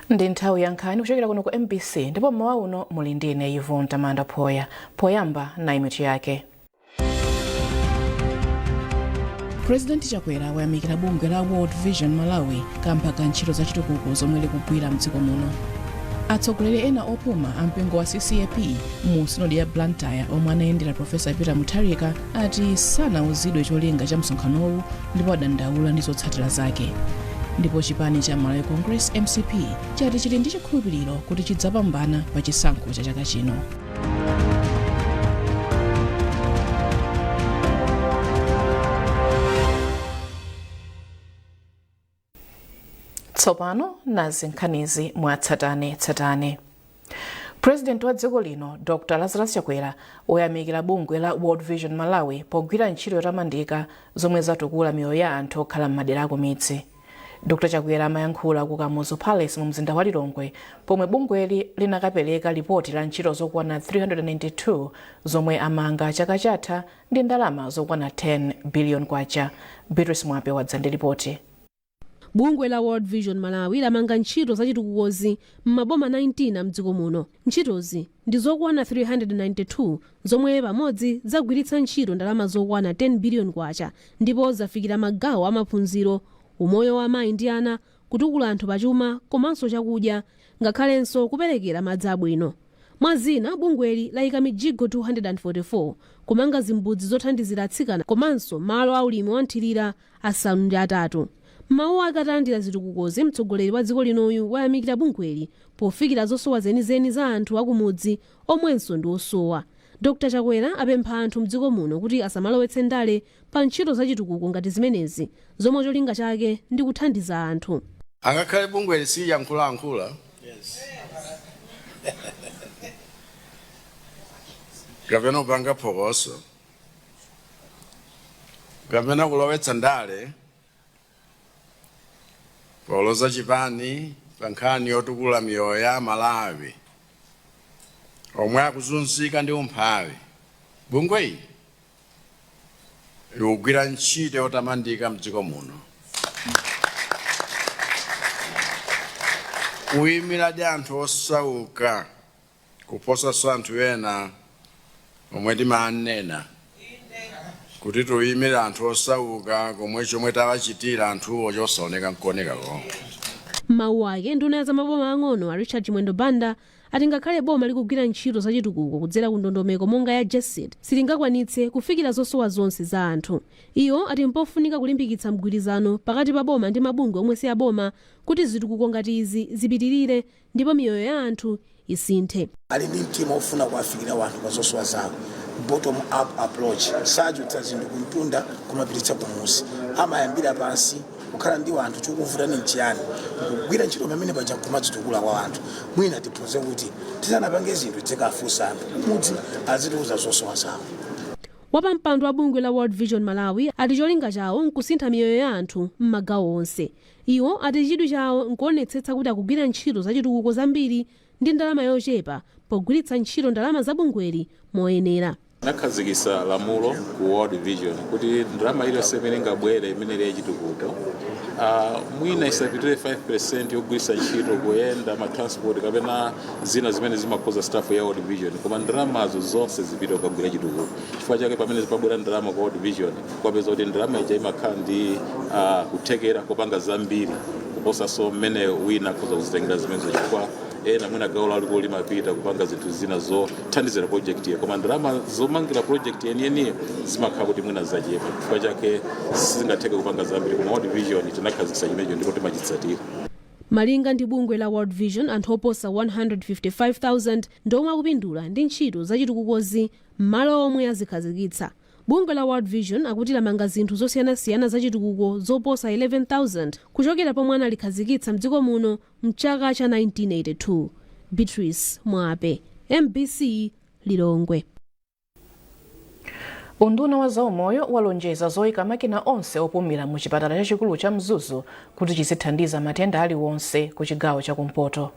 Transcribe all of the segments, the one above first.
Ndi nthawi ya nkhani kuchokera kuno ku MBC ndipo mmawa uno muli ndine Yvonne Tamanda poyamba na imiti yake. President Chakwera wayamikira bungwe la World Vision Malawi kamba ka ntchito za chitukuko zomwe likugwira mdziko muno. Atsogoleri ena opuma ampingo wa CCAP mu sinodi ya Blantyre omwe anayendera Profesa Peter Mutharika ati sanauzidwe cholinga cha msonkhanowu ndipo adandaula ndi zotsatira zake. Ndipo chipani cha Malawi Congress MCP chati chili ndi chikhulupiriro kuti chidzapambana pa chisankho cha chaka chino. Tsopano nazi nkhanizi mwatsatane. President wa dziko lino Dr. Lazarus Chakwera wayamikira bungwe la World Vision Malawi pogwira ntchito yotamandika zomwe zatukula miyoyo ya anthu okhala m'madera akumidzi. Dr. Chakwera amayankhula ku Kamuzu Palace mu mzinda wa Lilongwe pomwe bungweli linakapereka ripoti la ntchito zokwana 392 zomwe amanga chaka chatha ndi ndalama zokwana 10 billion kwacha. Beatrice Mwape wadza ndi ripoti. Bungwe la World Vision Malawi lamanga ntchito zachitukukozi m'maboma 19 mdziko muno. Ntchitozi ndi zokwana 392 zomwe pamodzi zagwiritsa ntchito ndalama zokwana 10 billion kwacha ndipo zafikira magawo amaphunziro, umoyo wa amayi ndi ana, kutukula anthu pachuma komanso chakudya ngakhalenso kuperekera madzi abwino. Mwazina bungweli layika mijigo 244 kumanga zimbudzi zothandizira atsikana komanso malo aulimi wanthirira asanu ndi atatu. Mawu akalandira zitukukozi mtsogoleri wa dziko linoyu wayamikira bungweli pofikira zosowa zenizeni za anthu akumudzi omwenso ndi osowa. Dr. Chakwera apempha anthu mdziko muno kuti asamalowetse ndale pa ntchito zachitukuko ngati zimenezi zomwe cholinga chake ndi kuthandiza anthu. Angakhale bungweli siyankhula. Yes. Kapena upanga phokoso. Kapena kulowetsa ndale. Poloza chipani pankhani yotukula miyoyo ya Malawi omwe akuzunzika ndi umphawi. Bungweli likugwira ntchito yotamandika mdziko muno. Kuyimira ndi anthu osauka kuposa anthu ena omwe timanena kuti tuyimira anthu osauka komwe chomwe tawachitira anthuwo chosaoneka nkuonekako. Mawu ake nduna za maboma ang'ono a Richard Chimwendo Banda ati ngakhale boma likugwira ntchito zachitukuko kudzera ku ndondomeko monga ya JESID silingakwanitse kufikira zosowa zonse za anthu. Iyo ati mpofunika kulimbikitsa mgwirizano pakati pa boma ndi mabungwe omwe si aboma kuti zitukuko ngati izi zipitirire ndipo miyoyo ya anthu isinthe. Ali ndi mtima ofuna kuwafikira wanthu pa zosowa zawo. Bottom up approach sajutsa zinthu kuntunda kumapititsa kumusi amayambira pansi kukhala ndi wanthu chikuvuta ni nchiyani kugwira ntchito pamene paja kumadzitukula kwa wanthu mwina tiphuze kuti tisanapange zinthu zikafusa anthu mudzi azitiuza zosowa zawo. Wapampando wa bungwe la World Vision Malawi ati cholinga chawo nkusintha miyoyo ya anthu m'magawo onse. Iwo ati chidwi chawo nkuonetsetsa kuti akugwira ntchito zachitukuko zambiri ndi ndalama yochepa pogwiritsa ntchito ndalama za bungweli moyenera. Nakhazikitsa lamulo ku World Vision kuti ndalama iliyonse imene ingabwere imene ya chitukuko mwina isapitire 5% yogwiritsa ntchito kuyenda matransport kapena zina zimene zimakhoza staff ya World Vision koma ndalamazo zonse zipite kugwira chitukuko. Chifukwa chake pamene zipabwera ndalama ku World Vision kwapeza kuti ndalama ija imakhala ndi kuthekera kopanga zambiri kuposa so mmene wina akhoza kuzitengera zimenezo chifukwa ena mwina gawo laliko limapita kupanga zinthu zina zothandizira project ye koma ndalama zomangira project yeniyeniyo zimakhala kuti mwina zachepa chifukwa chake sizingatheke kupanga zambiri koma World Vision tinakhazikitsa chimenecho ndipo timachitsatira. Malinga ndi bungwe la World Vision anthu oposa 155,000 ndomwe akupindula ndi ntchito zachitukukozi m'malo omwe azikhazikitsa. Bungwe la World Vision akuti lamanga zinthu zosiyanasiyana zachitukuko zoposa 11,000 kuchokera pomwe analikhazikitsa mdziko muno mchaka cha 1982. Beatrice Mwape, MBC, Lilongwe. Unduna wa zaumoyo walonjeza zoyika makina onse opumira mu chipatala chachikulu cha Mzuzu kuti chizithandiza matenda aliwonse ku chigawo chakumpoto.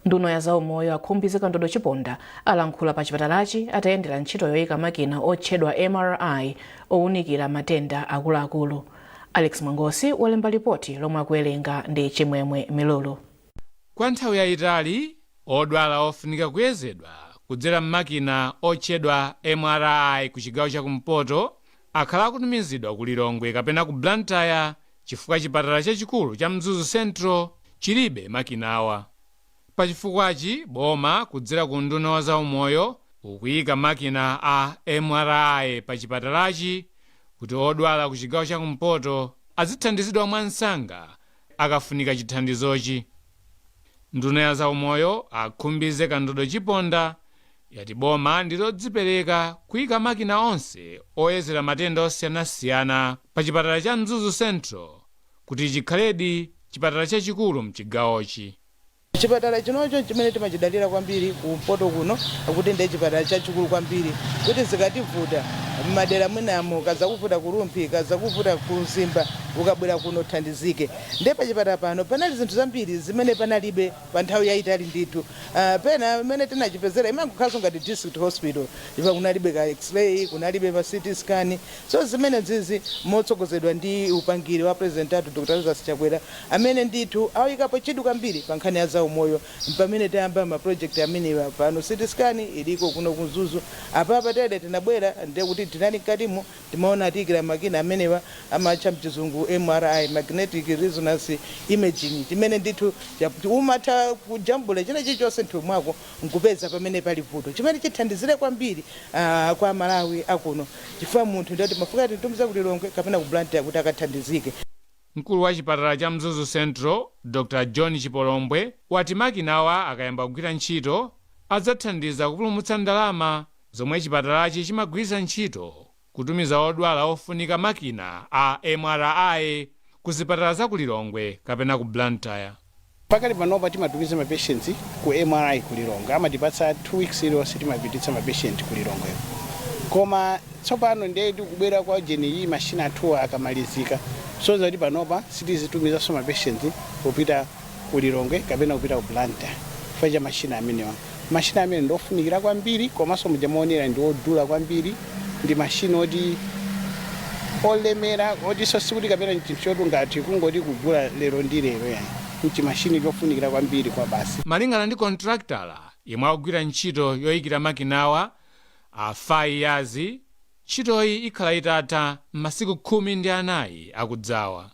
Nduna ya zaumoyo akhumbizika Ndodo Chiponda alankhula pa chipatalachi atayendera ntchito yoyika makina otchedwa MRI owunikira matenda akuluakulu. Alex Mangosi walemba ripoti lomwe akuwerenga ndi Chimwemwe Milulu. Kwa nthawi yayitali odwala ofunika kuyezedwa kudzera m'makina otchedwa MRI ku chigawo chakumpoto akhala akutumizidwa ku Lilongwe kapena ku Blantyre chifukwa chipatala chachikulu cha Mzuzu Central chilibe makinawa. Pachifukwachi boma kudzera ku nduna wa zaumoyo ukuyika makina a MRI pa chipatalachi kuti odwala ku chigawo chakumpoto azithandizidwa mwansanga akafunika chithandizochi. Nduna ya zaumoyo akhumbize Kandodo Chiponda yati boma ndilodzipereka kuyika makina onse oyezera matenda osiyanasiyana pa chipatala cha Mzuzu Central kuti chikhaledi chipatala chachikulu mchigawochi. Chipatala chinocho chimene timachidalira kwambiri kumpoto kuno akuti ndi chipatala chachikulu kwambiri kuti zikativuta m'madera mwinamo kazakuvuta Kurumpi kazakuvuta ku Mzimba ukabwera kuno thandizike. Ndi pa chipatala pano panali zinthu zambiri zimene panalibe pa nthawi yayitali ndithu. Pena imene tinachipezera imangokhaso ngati district hospital ipa kunalibe ka x-ray kunalibe pa CT scan. So zimene zizi motsogozedwa ndi upangiri wa President athu Dr. Lazarus Chakwera amene ndithu awikapo chidwi kwambiri pa nkhani ya zaumoyo pamene tayamba ma project amene pano CT scan iliko kuno ku Mzuzu apa tede tinabwera ndiye kuti tinali mkatimo timaona atikira makina amenewa amacha mchizungu MRI magnetic resonance imaging timene ndithu umatha kujambula china chilichonse nthu mwako nkupeza pamene pali vuto chimene chithandizire kwambiri kwa Malawi akuno chifukwa munthu ndati mafuka titumiza ku Lilongwe kapena ku Blantyre kuti akathandizike. Mkulu wa chipatala cha Mzuzu Central Dr. John Chipolombwe wati makinawa akayamba kugwira ntchito adzathandiza kupulumutsa ndalama zomwe chipatalachi chimagwiritsa ntchito kutumiza odwala ofunika makina a MRI ku zipatala za ku Lilongwe kapena ku Blantyre. Pakali panopa timatumiza ma patients ku MRI ku Lilongwe amatipatsa 2 weeks iliyonse timapititsa ma patient ku Lilongwe. Koma tsopano ndiye tikubwera kwa GNE machine athu akamalizika so zati panopa sitizitumiza so ma patients kupita ku Lilongwe kapena kupita ku Blantyre faja machine amenewa. Machine amene ndofunikira kwambiri komanso mujamuonera ndi odula kwambiri ndi machine oti olemera oti sosikuti kapena chinthu chotu ngati kungoti kugula lero ndi lero yani kuti machine yofunikira kwambiri kwa basi. Malingana ndi contractor yemwe akugwira ntchito yoyikira makinawa a 5 years ntchitoyi ikhala itatha masiku 14 akudzawa.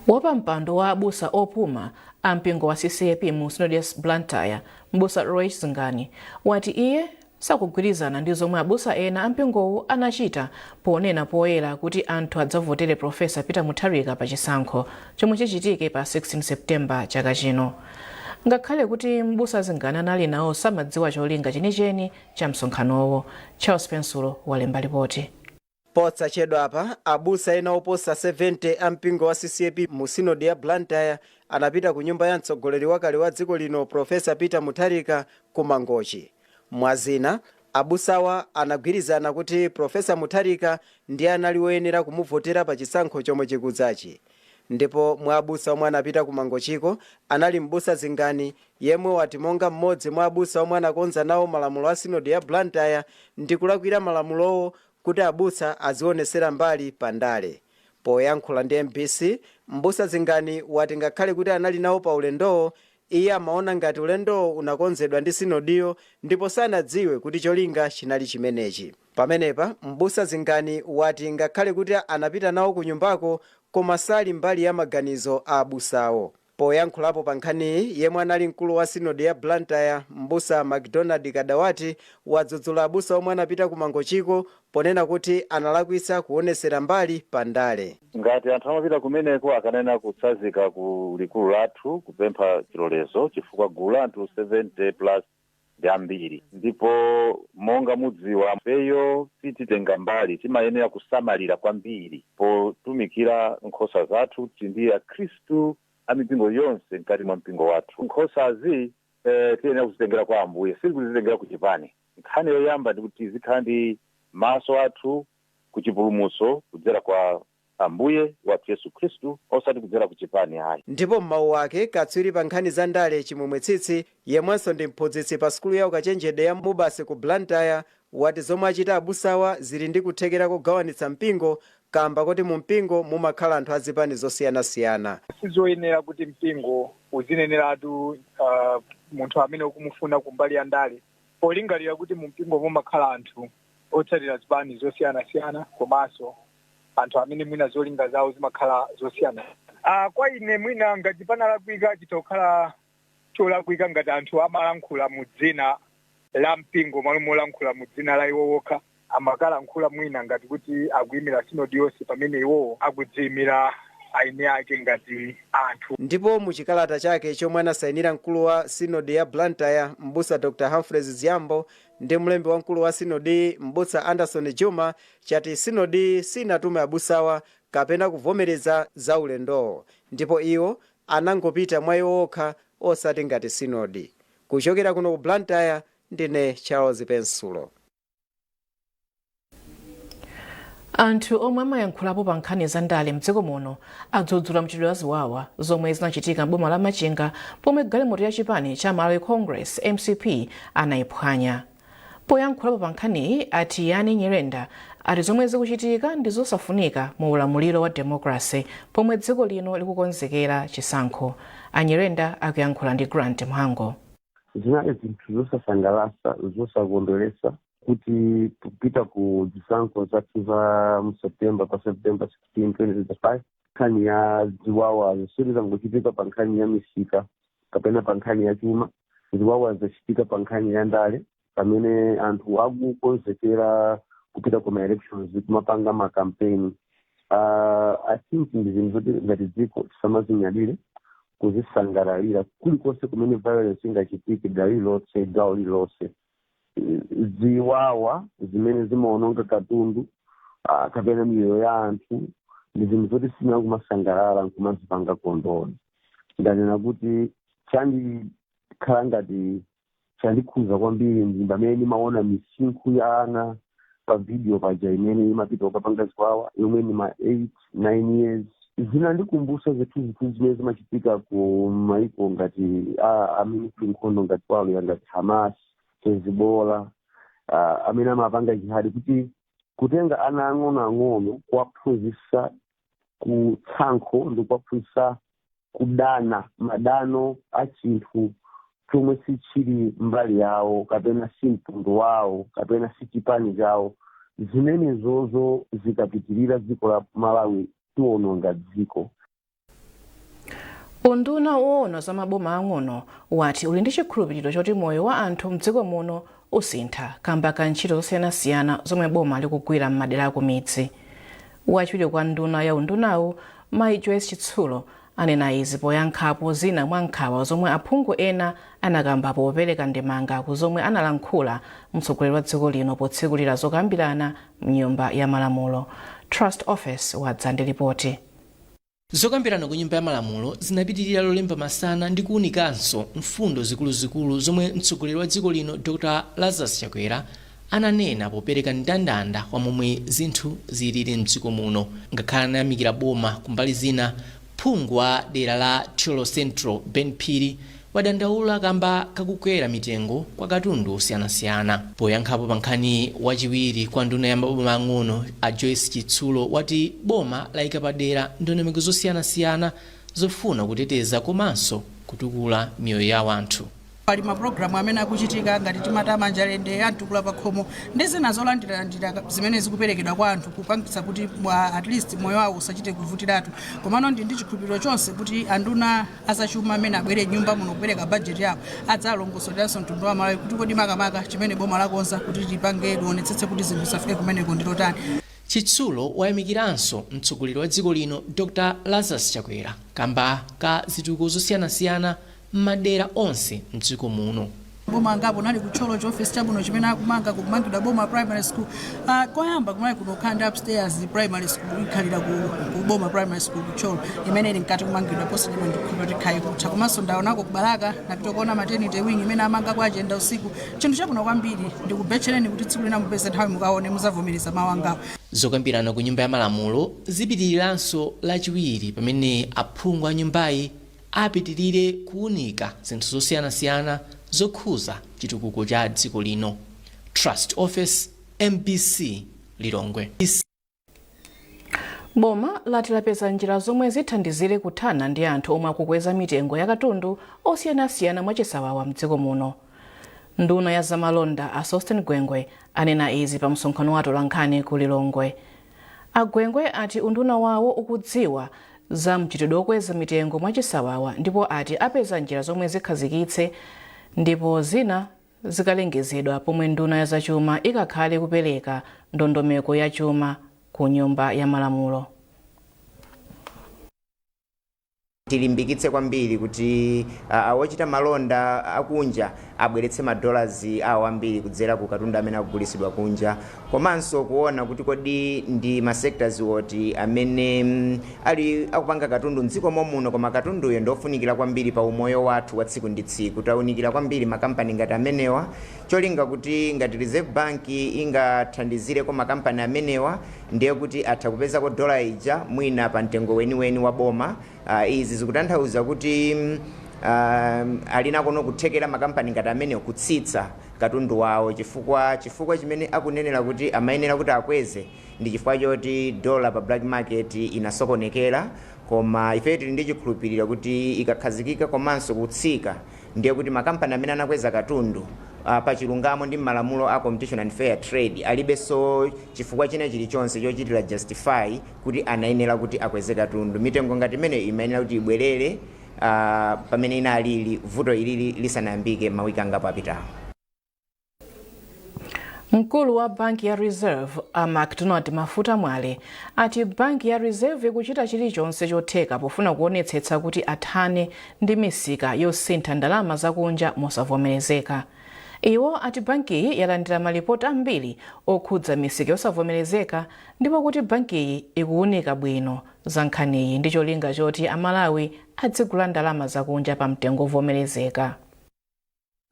Wapa mpando wa abusa opuma ampingo wa CCAP mu Synodius Blantyre mbusa Roy Zingani wati iye sakugwirizana ndi zomwe abusa ena ampingowu anachita ponena poyera kuti anthu adzavotere Profesa Peter Mutharika pa chisankho chomwe chichitike pa 16 Septemba chaka chino. Ngakhale kuti mbusa Zingani anali nawo samadziwa cholinga chenicheni cha msonkhanowo. Charles Pensulo walemba ripoti. Potsachedwa apa abusa ena oposa 70 ampingo wa CCAP mu Synod ya Blantyre anapita ku nyumba ya mtsogoleri wakale wa dziko lino Profesa Peter Mutharika ku Mangochi. Mwazina abusawa anagwirizana kuti Profesa Mutharika ndiye anali woyenera kumuvotera pa chisankho chomwe chikudzachi. Ndipo mwa abusa omwe anapita ku Mangochiko anali mbusa Zingani yemwe wati monga mmodzi mwa abusa omwe anakonza nawo malamulo a Synod ya Blantyre ndi kulakwira malamulowo kuti abusa azionesera mbali pandale. Poyankhula ndi MBC, mbusa Zingani wati ngakhale kuti anali nawo pa ulendowo iye amaona ngati ulendowo unakonzedwa ndi sinodiyo ndipo sanadziwe kuti cholinga chinali chimenechi. Pamenepa mbusa Zingani wati ngakhale kuti anapita nawo ku nyumbako koma sali mbali ya maganizo a abusawo. Poyankhulapo pa nkhaniyi yemwe anali mkulu wa Synod ya Blantyre mbusa McDonald Kadawati wadzudzula abusa omwe anapita ku Mangochiko ponena kuti analakwitsa kuonesera mbali pandale. Ngati anthu amapita kumeneko akanena kutsazika ku likulu lathu kupempha chilolezo chifukwa gulu anthu 70 plus ndi ambiri. Ndipo monga mudziwa peyo sititenga mbali timayenera kusamalira kwambiri potumikira nkhosa zathu ndi akhristu amipingo yonse mkati mwa mpingo wathu. Nkhosazi tiyenera kuzitengera kwa Ambuye sikuzitengera ku chipani. Nkhani yoyamba ndi kuti zikhala ndi maso athu ku chipulumutso kudzera kwa Ambuye wathu Yesu Khristu osati kudzera ku chipani hayi. Ndipo m'mawu ake katswiri pa nkhani za ndale Chimwemwe Tsitsi yemwenso ndi mphunzitsi pa skulu ya ukachenjede ya Mubasi ku Blantyre wati zomwe achita abusawa zili ndi kuthekera kugawanitsa mpingo kamba kuti mu mpingo mumakhala anthu azipani zosiyanasiyana. Sizoyenera kuti mpingo uzineneratu munthu amene ukumufuna kumbali ya ndale, polingalira kuti mu mpingo mumakhala anthu otsatira zipani zosiyanasiyana komanso anthu amene mwina zolinga zawo zimakhala zosiyana. Kwa ine mwina ngati panalakwika chitokhala cholakwika ngati anthu amalankhula mu dzina la mpingo malo molankhula mu dzina la iwo wokha, amakalankhula mwina ngati kuti akuyimira sinodi yonse pamene iwowo akudziyimira aine ake ngati anthu. Ndipo mu chikalata chake chomwe anasayinira mkulu wa sinodi ya Blantyre mbusa Dr. Humphreys Ziyambo ndi mlembi wa mkulu wa sinodi mbusa Anderson Juma chati sinodi sinatume abusawa kapena kuvomereza za ulendowo, ndipo iwo anangopita mwa iwo okha osati ngati sinodi. Kuchokera kuno ku Blantyre ndine Charles Pensulo. Anthu omwe amayankhulapo pa nkhani za ndale mdziko muno adzudzula mchitidwe wa ziwawa zomwe zinachitika m'boma la Machinga pomwe galimoto ya chipani cha Malawi Congress MCP anayiphwanya. Poyankhulapo pa nkhaniyi ati Yani Nyirenda ati zomwe zikuchitika ndi zosafunika mu ulamuliro wa demokrasi pomwe dziko lino likukonzekera chisankho. Anyirenda akuyankhula ndi Grant Mhango. Zinali zinthu zosasangalatsa zosakondweretsa kuti kupita ku chisankho zathu za September 16, 2025 nkhani ya ziwawa zisiri zangochitika pa nkhani ya misika kapena pa nkhani ya chuma, ziwawa zachitika pa nkhani ya ndale pamene anthu akukonzekera kupita ku elections kumapanga makampeni. I think ndi zinthu zoti ngati dziko tisamazinyadire kuzisangalalira kulikonse kumene violence ingachitike dali lonse gawo lilonse. Ziwawa zimene zimaononga katundu kapena miyoyo ya anthu ndi zinthu zoti sina kumasangalala nkumazipanga kondoni. Ndanena kuti chandikhala ngati chandikhuza kwambiri ndi pamene maona misinkhu ya ana pa video paja imene imapita ukapanga ziwawa yomwe ni ma 8-9 years. Zinandikumbusa zinthu zimene zimachitika ku maiko ngati amene nkhondo ngati walo ya ngati Hamas, Hezbollah, amene amapanga jihadi, kuti kutenga ana ang'ono kuwaphunzitsa kutsankho ndi kuwaphunzitsa kudana madano a chinthu chomwe sichili mbali yawo kapena si mtundu wawo kapena si chipani chawo. Zimenezozo zikapitirira dziko la Malawi tiwononga dziko. Unduna woona za maboma ang'ono wati uli ndi chikhulupiriro choti moyo wa anthu mdziko muno usintha kamba ka ntchito zosiyanasiyana zomwe boma likugwira m'madera akumidzi. Wachiwiri kwa nduna ya undunawu Mayi Joyce Chitsulo anena izi poyankhapo zina mwa nkhawa zomwe aphungu ena anakamba popereka ndemanga ku zomwe analankhula mtsogoleri wa dziko lino potsekulira zokambirana mnyumba ya malamulo. Trust Office wadza ndi ripoti. Zokambirana ku nyumba ya malamulo zinapitirira lolemba masana ndi kuunikanso mfundo zikuluzikulu zomwe mtsogoleri wa dziko lino Dr. Lazarus Chakwera ananena popereka mndandanda wa momwe zinthu zilili mdziko muno. Ngakhala anayamikira boma kumbali zina, phungu wa dera la Tcholo Central Ben Phiri wadandaula kamba kakukwera mitengo kwa katundu osiyanasiyana. Poyankhapo pa nkhani wachiwiri kwa nduna ya maboma ang'ono a Joyce Chitsulo wati boma layika padera ndondomeko zosiyanasiyana zofuna kuteteza komanso kutukula miyoyo ya anthu. Pali maprogramu amene akuchitika ngati timata manjalende antukula pakhomo ndi zina zolandirandira zimene zikuperekedwa kwa anthu kupangitsa kuti at least moyo wawo usachite kuvutiratu. Komano ndi chikhulupiriro chonse kuti anduna azachuma amene abwere nyumba muno kupereka budget yawo adzalongosoleranso mtundu wa Malawi kuti kodi makamaka chimene boma lakonza kuti lipange lionetsetse kuti zinthu zisafike kumeneko ndilotani. Chitsulo wayamikiranso mtsogoleri wa dziko lino Dr. Lazarus Chakwera kamba ka zitukuko zosiyanasiyana m'madera onse mdziko muno. Boma ngapo nali kutcholo office chabuno chimene akumangidwa boma primary school. Koyamba kumali kunokanda upstairs primary school ikhalira ku boma primary school kutcholo imene ili mkati kumangidwa posi lino ndikuti khai kutha komanso ndaonako kubalaka napita kuona maternity wing imene amanga kwa agenda usiku. Chinthu chabuno kwambiri ndikubetchereni kuti tsiku lina mupeze nthawi mukaone muzavomereza mawu angawo. Zokambirana ku nyumba ya malamulo zipitiriranso lachiwiri pamene aphungu a nyumbayi apitirire kuunika zinthu zosiyanasiyana zokhuza chitukuko cha dziko lino. Trust Office, MBC Lilongwe. Boma lati lapeza njira zomwe zithandizire kuthana ndi anthu omwe akukweza mitengo ya katundu osiyanasiyana mwachisawawa mdziko muno. Nduna ya zamalonda a Sostin Gwengwe anena izi pa msonkhano wa atolankhani ku Lilongwe. Agwengwe ati unduna wawo ukudziwa za mchitidwe okweza mitengo mwachisawawa ndipo ati apeza njira zomwe zikhazikitse ndipo zina zikalengezedwa pomwe nduna ya zachuma ikakhale kupereka ndondomeko ya chuma ku nyumba ya malamulo. Tilimbikitse kwambiri kuti awochita malonda akunja abweretse $dollars awo ambiri kudzera ku katundu amene akugulisidwa kunja, komanso kuona kuti kodi ndi ma sectors woti amene ali akupanga katundu mdziko muno, koma katunduyo ndofunikira kwambiri pa umoyo wathu wa tsiku ndi tsiku. Taunikira kwambiri makampani ngati amenewa, cholinga kuti ngati Reserve Bank ingathandizire kwa makampani amenewa ndiye kuti atha kupeza ko dola ija mwina pa mtengo weniweni wa boma. Izi zikutanthauza kuti alina kono kuthekera makampani ngati amenewa kutsitsa katundu wawo chifukwa chimene akunenera kuti amayenera kuti akweze ndi chifukwa choti dola pa black market inasokonekera, koma ife tili ndi chikhulupiriro kuti ikakhazikika komanso kutsika ndiye kuti makampani amene anakweza katundu pa chilungamo ndi malamulo a Competition and Fair Trade alibenso chifukwa china chilichonse chochitira justify kuti anayenera kuti akweze katundu. Mitengo ngati imene imayenera kuti ibwerere pamene inalili vuto ilili lisanayambike mawiki angapo apitawo. Mkulu wa banki ya Reserve McDonald Mafuta Mwale ati banki ya Reserve ikuchita chilichonse chotheka pofuna kuonetsetsa kuti athane ndi misika yosintha ndalama zakunja mosavomerezeka. Iwo ati banki yalandira malipoti ambiri okhudza misika yosavomerezeka ndipo kuti banki ikuunika bwino za nkhaniyi ndi cholinga choti Amalawi adzigula ndalama zakunja pa mtengo ovomerezeka.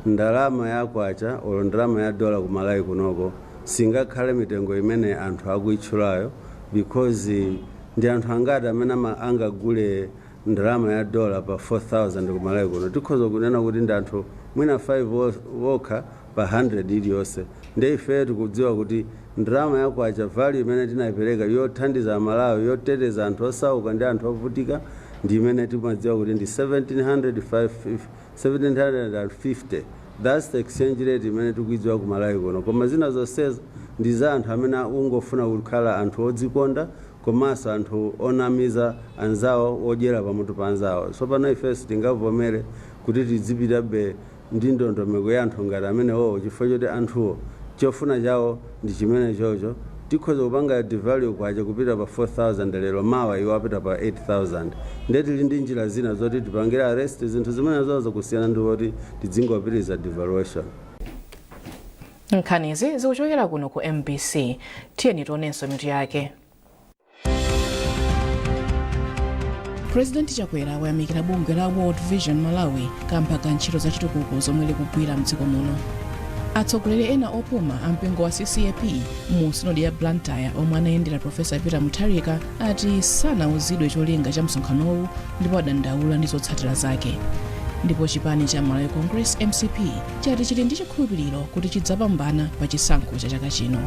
Ndalama ya kwacha olo ndalama ya dola ku Malawi kunoko singakhale mitengo imene anthu akuitchulayo, because ndi anthu angati amene angagule ndalama ya dola pa 4,000 ku Malawi kuno. Tikhoza kunena kuti ndi anthu mwina 5 wokha pa 100 iliyonse. Ndi ife tikudziwa kuti ndalama ya kwacha value imene tinayipereka yothandiza Amalawi yoteteza anthu osauka ndi anthu ovutika ndi imene timadziwa kuti ndi 1750. That's the exchange rate imene tikuidziwa ku Malawi kuno. Koma zina zonsezo ndi za anthu amene ungofuna kukhala anthu odzikonda komanso anthu onamiza anzawo odyera pamutu pa anzawo. Tsopano ife sitingavomere kuti tidzipitabe ndi ndondomeko ya anthu ngati amenewo chifukwa choti anthuwo chofuna chawo ndi chimene chocho. Tikhoza kupanga devalue kwacha kupita pa 4,000 lero mawa iwo apita pa 8,000. Ndeti tili ndi njira zina zoti tipangira arrest zinthu zimene zozo kusiyana ndi kuti tidzingopitiriza devaluation. Nkhanizi zikuchokera kuno ku MBC. Tiyeni tionenso mitu yake. President Chakwera wayamikira bungwe la World Vision Malawi kamba ka ntchito za chitukuko zomwe likugwira mdziko muno. Atsogoleri ena opuma ampingo wa CCAP mu sinodi ya Blantyre omwe anayendera Profesa Peter Mutharika ati sanauzidwe cholinga cha msonkhanowu ndipo adandaula ndi zotsatira zake. Ndipo chipani cha Malawi Congress MCP chati chili ndi chikhulupiriro kuti chidzapambana pa chisankho cha chaka chino.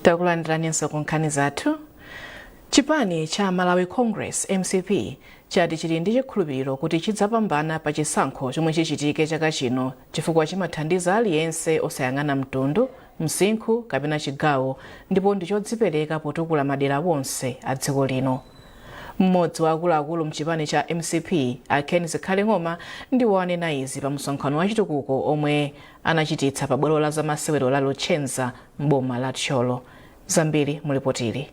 Takulandiranso ku nkhani zathu. Chipani cha Malawi Congress MCP chati chili ndi chikhulupiriro kuti chidzapambana pa chisankho chomwe chichitike chaka chino chifukwa chimathandiza aliyense osayang'ana mtundu, msinkhu kapena chigawo ndipo ndi chodzipereka potukula madera wonse a dziko lino. Mmodzi wa akuluakulu mchipani cha MCP Ken Zikhaleng'oma ndiwo wanena izi pa msonkhano wa chitukuko omwe anachititsa pa bwalo la zamasewero la Luchenza m'boma la Tcholo. Zambiri mulipotili.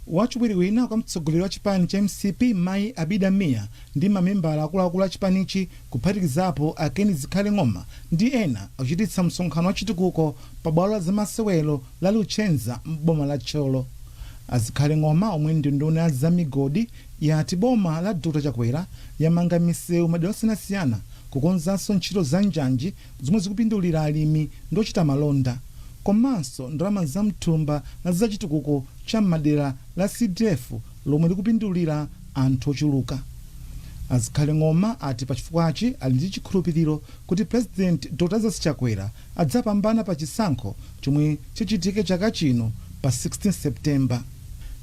Wachiwiri wina kwa mtsogoleri wa chipani cha MCP Mai Abida Mia ndi mamembala akuluakulu a chipanichi kuphatikizapo Ken Zikhaleng'oma ndi ena ochititsa msonkhano wa chitukuko pa bwalo la zamasewero la Luchenza m'boma la Tcholo. Azikhaleng'oma omwe ndi nduna ya zamigodi yati boma la Dr. Chakwera yamanga misewu madera osiyanasiyana kukonzanso ntchito za njanji zomwe zikupindulira alimi ndi ochita malonda, komanso ndalama za mthumba la zachitukuko cha madera la CDF lomwe likupindulira anthu ochuluka. Azikhale ng'oma ati pachifukwachi ali ndi chikhulupiriro kuti President Dr. Lazarus Chakwera adzapambana pa chisankho chomwe chichitike chaka chino pa 16 Septemba.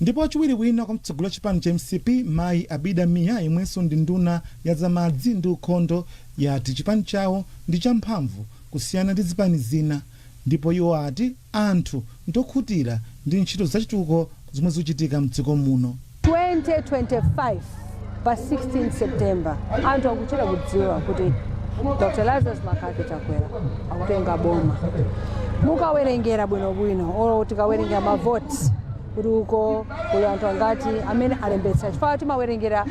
Ndipo wachiwiri wina kwa mtsogoleri wa chipani cha MCP Mayi Abida Mia yemwenso ndi nduna ya zamadzi ndi ukhondo yati chipani chawo ndi champhamvu kusiyana ndi zipani zina, ndipo iwo ati anthu ndokhutira ndi ntchito zachituko zomwe zikuchitika mdziko muno. 2025 pa 16 September anthu akuchera kudziwa kuti Dr. Lazarus Makate Chakwera akutenga boma. Mukawerengera bwinobwino olo tikawerengera mavotes kuti uko kuli anthu angati amene alembetsa chifukwa timawerengera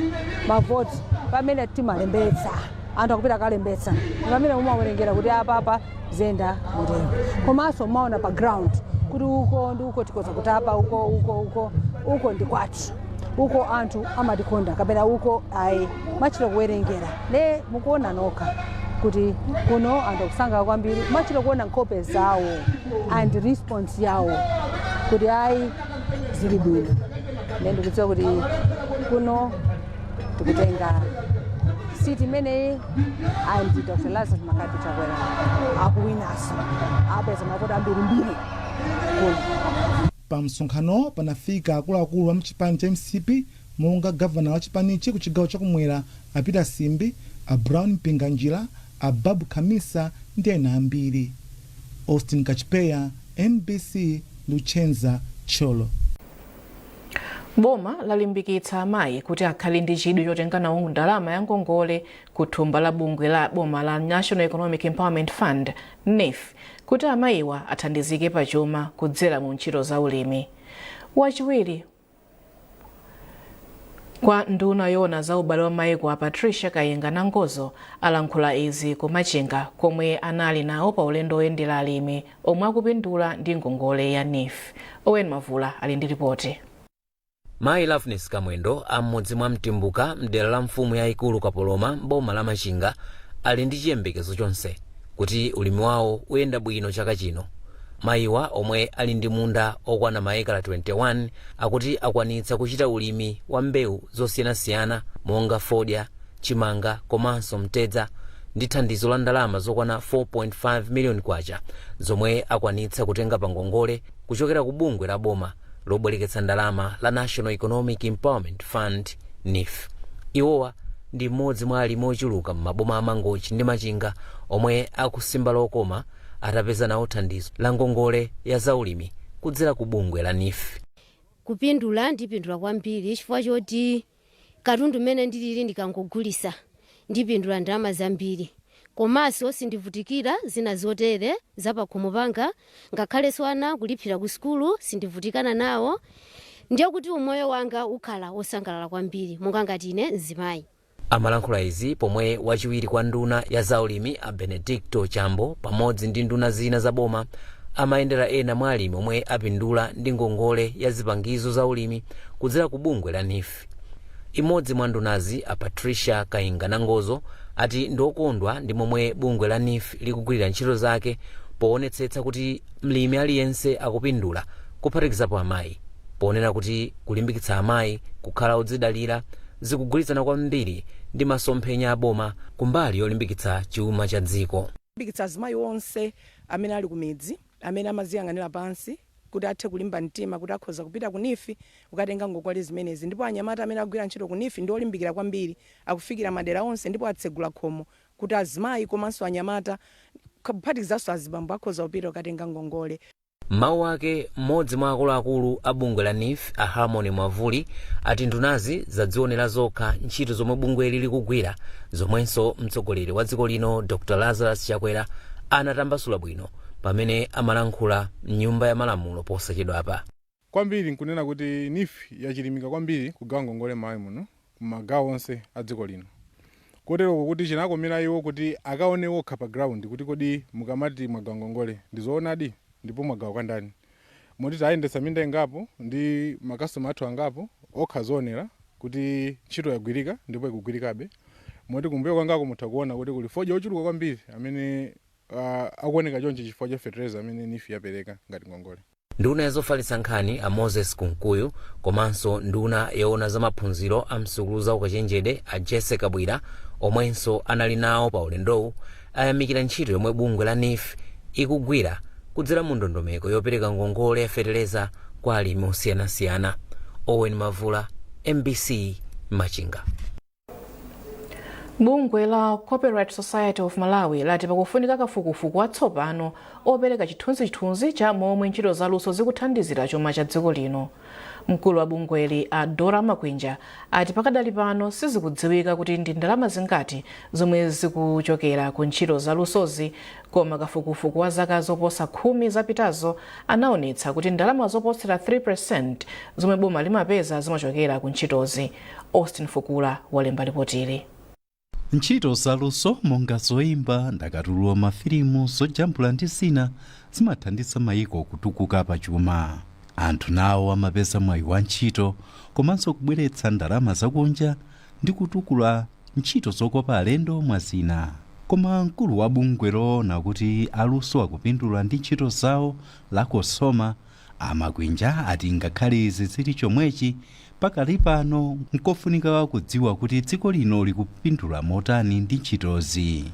mavotes pamene timalembetsa anthu akupita kalembetsa pamene mumawerengera kuti apa zenda mutero komanso maona pa ground kuti uko ndi uko tikoza kuti apa uko ndi kwathu uko anthu amatikonda kapena uko ayi machilo kuwerengera le mukuona nokha kuti kuno anthu akusangalala kwambiri machilo kuona nkhope zawo and response yawo kuti ayi zili bwino. Ndikudziwa kuti kuno tikutenga siti imeneyi and Dr. Lazarus Makate Chakwera akuwinaso apeza makoti ambirimbiri kuno. Pa msonkhano panafika akuluakulu wa mchipani cha MCP monga gavana wa chipanichi ku chigawo chakumwera a Peter Simbi, a Brown Mpinganjira, a Babu Khamisa ndi ena ambiri. Austin Kachipeya, NBC, Luchenza, Cholo. Boma lalimbikitsa amayi kuti akhale ndi chidwi chotenga nawo ndalama ya ngongole ku thumba la bungwe la boma la National Economic Empowerment Fund NEF kuti amayiwa athandizike pachuma kudzera mu ntchito za ulimi. Wachiwiri kwa nduna yona za ubale wa maiko a Patricia Kayenga Nangozo alankhula izi ku Machinga komwe anali nawo pa ulendo oyendera alimi omwe akupindula ndi ngongole ya NEF. Owen Mavula ali ndi ripoti. Mayi Loveness Kamwendo amodzi mwa Mtimbuka mdera la mfumu yayikulu Kapoloma boma la Machinga ali ndi chiyembekezo chonse kuti ulimi wawo uyenda bwino chaka chino. Mayiwa omwe ali ndi munda okwana maekala 21 akuti akwanitsa kuchita ulimi wa mbewu zosiyanasiyana monga fodya, chimanga komanso mtedza ndi thandizo la ndalama zokwana 4.5 million kwacha zomwe akwanitsa kutenga pa ngongole kuchokera ku bungwe la boma lobwereketsa ndalama la National Economic Empowerment Fund NEF. Iwowa ndi mmodzi mwa alimi ochuluka m'maboma a Mangochi ndi Machinga omwe akusimba lokoma atapeza nawo thandizo la ngongole ya zaulimi kudzera ku bungwe la NEF. Kupindula ndipindula kwambiri chifukwa choti katundu mmene ndilili ndikangogulisa ndipindula ndalama zambiri komanso sindivutikira zina zotere zapakhomo panga ngakhalenso ana kuliphira ku sukulu sindivutikana nawo ndiye kuti umoyo wanga ukhala wosangalala kwambiri monga ngati ine mzimayi. Amalankhula izi pomwe wachiwiri kwa nduna ya zaulimi a Benedicto Chambo pamodzi ndi nduna zina za boma amayendera ena mwa alimi omwe apindula ndi ngongole ya zipangizo za ulimi kudzera ku bungwe la NEF. Imodzi mwa ndunazi a Patricia Kayenga Nangozo ati ndokondwa ndi momwe bungwe la NEF likugwirira ntchito zake poonetsetsa kuti mlimi aliyense akupindula kuphatikizapo amayi, poonera kuti kulimbikitsa amayi kukhala odzidalira zikugwirizana kwambiri ndi masomphenya a boma kumbali yolimbikitsa chuma cha dziko. Limbikitsa azimayi onse amene ali ku midzi amene amaziyang'anira pansi kuti athe kulimba mtima kuti akhoza kupita ku NEF ukatenga ngongole zimenezi, ndipo anyamata amene agwira ntchito ku NEF ndi olimbikira kwambiri akufikira madera onse ndipo atsegula khomo kuti azimayi komanso anyamata kuphatikizanso azibambo akhoza kupita ukatenga ngongole. Mawu ake mmodzi mwa akuluakulu a bungwe la NEF a Harmony Mwavuli ati ndunazi zadzionera zokha ntchito zomwe bungwe lili kugwira zomwenso mtsogoleri wa dziko lino Dr. Lazarus Chakwera anatambasula bwino pamene amalankhula mnyumba ya malamulo posachedwapa. Kwambiri nkunena kuti NEF yachilimika kwambiri kugawa ngongole mayi muno kumagawo onse a dziko lino. Kotero kuti chinakomera iwo kuti akaone okha pa ground kuti kodi mukamati mwagawa ngongole ndizoonadi ndipo mwagawa kwandani. Moti tayendetsa minda ingapo ndi makasitoma athu angapo okha zoonera kuti ntchito yagwirika ndipo ikugwirikabe. Moti kumbuyo kwangako mutha kuona kuti kuli fodya ochuluka kwambiri amene akuoneka chonchi chifukwa cha fertilizer amene NEF yapereka ngati ngongole. nduna yazofalitsa nkhani a Moses Kunkuyu komanso nduna yoona za maphunziro a msukulu za ukachenjede a Jesse Kabwira omwenso anali nawo pa ulendowu ayamikira ntchito yomwe bungwe la NIF ikugwira kudzera mu ndondomeko yopereka ngongole ya feteleza kwa alimi osiyanasiyana. Owen Mavula, MBC Machinga. Bungwe la Copyright Society of Malawi lati pakufunika kafukufuku watsopano opereka chithunzithunzi cha momwe ntchito zaluso zikuthandizira chuma cha dziko lino. Mkulu wa bungweli a Dora Makwinja ati pakadali pano sizikudziwika kuti ndi ndalama zingati zomwe zikuchokera ku ntchito zalusozi, koma kafukufuku wa zaka zoposa 10 zapitazo anaonetsa kuti ndalama zoposera 3% zomwe boma limapeza zimachokera ku ntchitozi. Austin Fukula walemba ripotili. Ntchito zaluso monga zoimba, ndakatulo, mafilimu, zojambula ndi zina zimathandiza mayiko kutukuka pa chuma. Anthu nawo amapeza mwayi wa ntchito komanso kubweretsa ndalama zakunja ndi kutukula ntchito zokopa alendo mwa zina. Koma mkulu wa bungwelo nakuti aluso akupindula ndi ntchito zawo lakosoma, Amakwinja ati ngakhale izi zili chomwechi pakali pano nkofunika kudziwa kuti dziko lino likupindula motani ndi ntchitozi.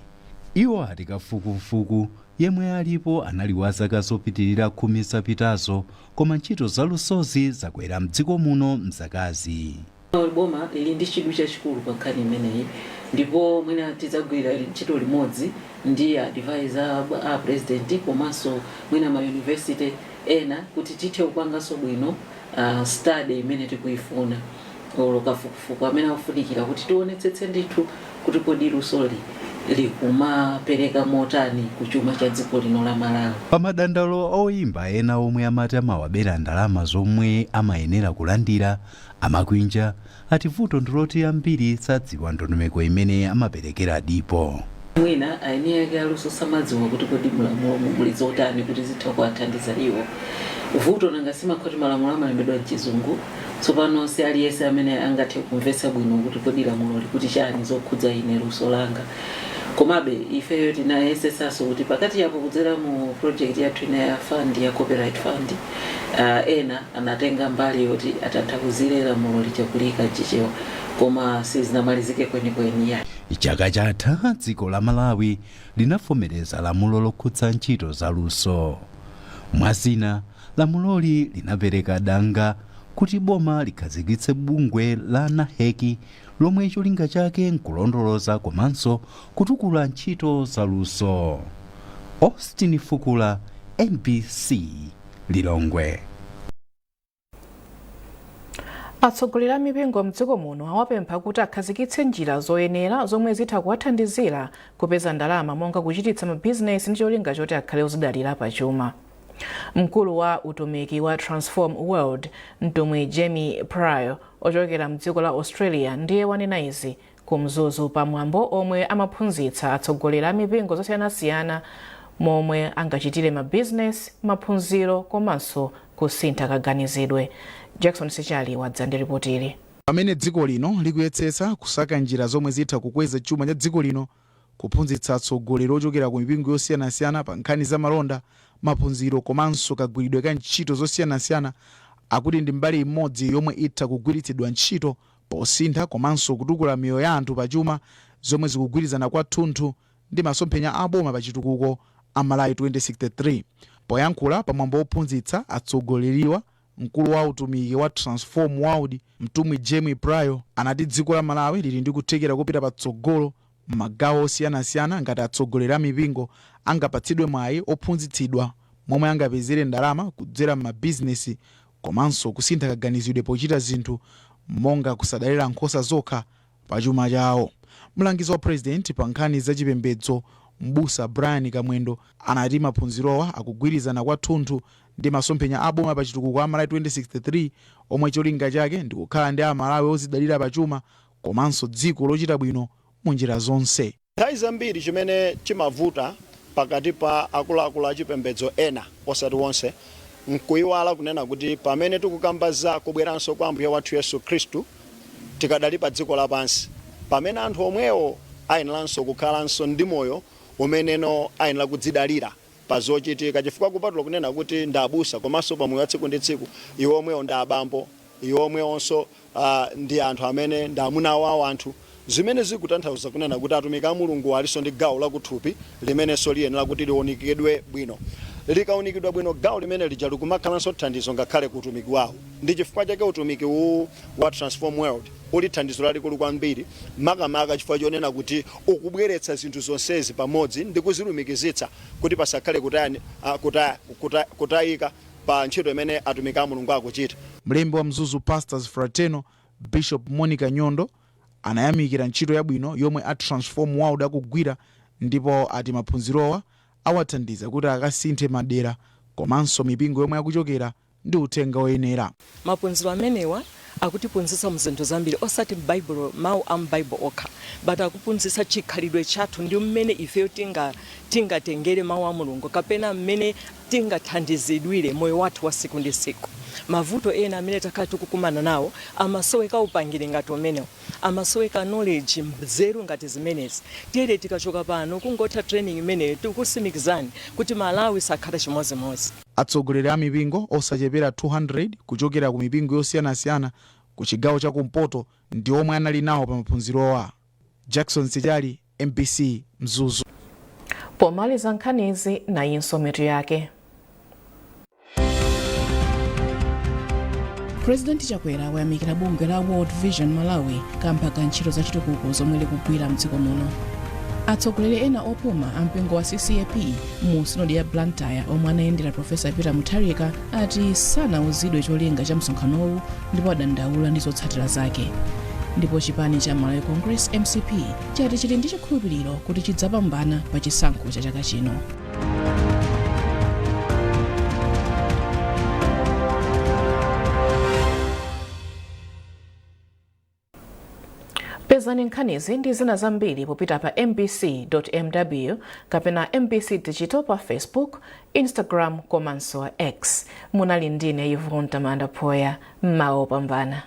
Iwo ati kafukufuku yemwe alipo anali wa zaka zopitirira 10 zapitazo, koma ntchito zalusozi zakwera mdziko muno mzakazi. Boma ili ndi chidwi chachikulu pa nkhani imeneyi, ndipo mwina tidzagwira ntchito limodzi ndi advisor a president komanso mwina ma university ena kuti tithe kupanganso bwino study imene tikuyifuna kafukufuku amene akufunikira kuti tionetsetse ndithu kuti kodi lusoli likumapereka motani kuchuma cha dziko lino la Malawi. Pamadandalo oimba ena omwe amati amawabera ndalama zomwe amayenera kulandira, Amakwinja ati vuto ndiloti ambiri sadziwa ndondomeko imene amaperekera dipo. Mwina ayenera aluso samadziwa kuti kodi mulamulo muli zotani kuti zitha kuwathandiza iwo. Vuto nangasima kuti malamulo amalembedwa m'Chizungu, tsopano si aliyense amene angathe kumvetsa bwino kuti kodi lamulo likuti chani zokhudza ine luso langa. Komabe ifeyo tinayesetsaso kuti pakati yapo kudzera mu project yathu ina ya fund ya copyright fund ena anatenga mbali yoti atanthauzire lamulo lichakulika chichewa, koma sizinamalizike kwenikweni yani. Chaka chatha dziko la Malawi linavomereza lamulo lokhudza ntchito zaluso. Mwazina lamuloli linapereka danga kuti boma likhazikitse bungwe la NAHEC lomwe cholinga chake nkulondoloza komanso kutukula ntchito zaluso. Austin Fukula, MBC Lilongwe. Atsogoleri a mipingo mdziko muno awapempha kuti akhazikitse njira zoyenera zomwe zitha kuwathandizira kupeza ndalama monga kuchititsa mabizinesi ndi cholinga choti akhale ozidalira pa chuma. Mkulu wa utumiki wa Transform World, mtumwi Jamie Pryor ochokera mdziko la Australia, ndiye wanena izi kumzuzu pamwambo omwe amaphunzitsa atsogoleri a mipingo zosiyanasiyana momwe angachitire mabizinesi, maphunziro komanso kusintha kaganizidwe. Jackson Sichali wadza ndi ripotili. Pamene dziko lino likuyesetsa kusaka njira zomwe zitha kukweza chuma cha dziko lino, kuphunzitsa atsogoleri ochokera ku mipingo yosiyanasiyana pa nkhani za malonda, maphunziro komanso kagwiridwe ka ntchito zosiyanasiyana, akuti ndi mbali imodzi yomwe itha kugwiritsidwa ntchito posintha komanso kutukula miyoyo ya anthu pa chuma zomwe zikugwirizana kwathunthu ndi masomphenya a boma pa chitukuko a Malawi 2063. Poyankhula pamwambo ophunzitsa atsogoleriwa, mkulu wa utumiki wa Transform World, mtumwi Jamie Pryor, anati dziko la Malawi lili ndi kuthekera kupita patsogolo m'magawo osiyanasiyana ngati atsogoleri a mipingo angapatsidwe mwayi ophunzitsidwa momwe angapezere ndalama kudzera m'mabizinesi komanso kusintha kaganizidwe pochita zinthu monga kusadalira nkhosa zokha pa chuma chawo. Mlangizi wa president pa nkhani za chipembedzo Mbusa Brian Kamwendo anati maphunzirowa akugwirizana kwathunthu ndi masomphenya a boma pa chitukuko a Malawi 2063 omwe cholinga chake ndi kukhala ndi Amalawi ozidalira pa chuma komanso dziko lochita bwino munjira zonse. Nthawi zambiri chimene chimavuta pakati pa akuluakulu a chipembedzo ena osati wonse nkuyiwala kunena kuti pamene tikukamba za kubweranso kwa Ambuye wathu Yesu Khristu tikadali pa dziko lapansi, pamene anthu omwewo ayeneranso kukhalanso ndi moyo umeneno ayenera kudzidalira pazochitika chifukwa kupatula kunena kuti ndabusa komanso pamoyo wa tsiku ndi tsiku iwo omwewo ndi abambo iwo omwewonso ndi anthu amene ndi amuna wawo anthu zimene zikutanthauza kunena kuti atumiki a Mulungu alinso ndi gawo lakuthupi limenenso liyenera kuti liwunikidwe bwino likawunikidwa bwino gawo limene lija likumakhalanso thandizo ngakhale kutumiki wawo ndi chifukwa chake utumiki wa Transform World uli thandizo lalikulu kwambiri makamaka chifukwa chonena kuti ukubweretsa zinthu zonsezi pamodzi ndi kuzilumikizitsa kuti pasakhale kutayika pa ntchito imene atumiki a Mulungu akuchita. mlembi wa Mzuzu Pastors Fraternal Bishop Monica Nyondo anayamikira ntchito yabwino yomwe a Transform World akugwira ndipo ati maphunzirowa awathandiza kuti akasinthe madera komanso mipingo yomwe akuchokera ndi uthenga oyenera. Maphunziro amenewa akutiphunzitsa mzinthu zambiri osati Bible mawu am Bible okha but akuphunzitsa chikhalidwe chathu ndi mmene ifeyo tingatengere mawu a Mulungu kapena mmene tingathandizidwire moyo wathu wa siku ndi siku. Mavuto ena amene takhala tikukumana nawo amasoweka upangiri ngati umenewo amasoweka knowledge mzeru ngati zimenezi tiyere tikachoka pano kungotha training imeneyo tikusimikizani kuti Malawi sakhala chimozimozi. Atsogoleri a mipingo osachepera 200 kuchokera ku mipingo yosiyanasiyana ku chigawo cha kumpoto ndi omwe anali nawo pa maphunzirowa. Jackson Sijali, MBC Mzuzu. Pomaliza nkhanizi na inso mitu yake. President Chakwera wayamikira bungwe la World Vision Malawi kamba ka ntchito za chitukuko zomwe likugwira mdziko muno. Atsogoleri ena opuma ampingo wa CCAP mu sinodi ya Blantyre omwe anayendera Profesa Peter Mutharika ati sanauzidwe cholinga cha msonkhanowu ndipo adandaula ndi zotsatira zake. Ndipo chipani cha Malawi Congress MCP chati chili ndi chikhulupiriro kuti chidzapambana pa chisankho cha chaka chino. Pezani nkhanizi ndi zina zambiri popita pa mbc.mw kapena MBC Digital pa Facebook, Instagram komanso X. Munali ndine Yvonne Tamanda Poya, mawa opambana.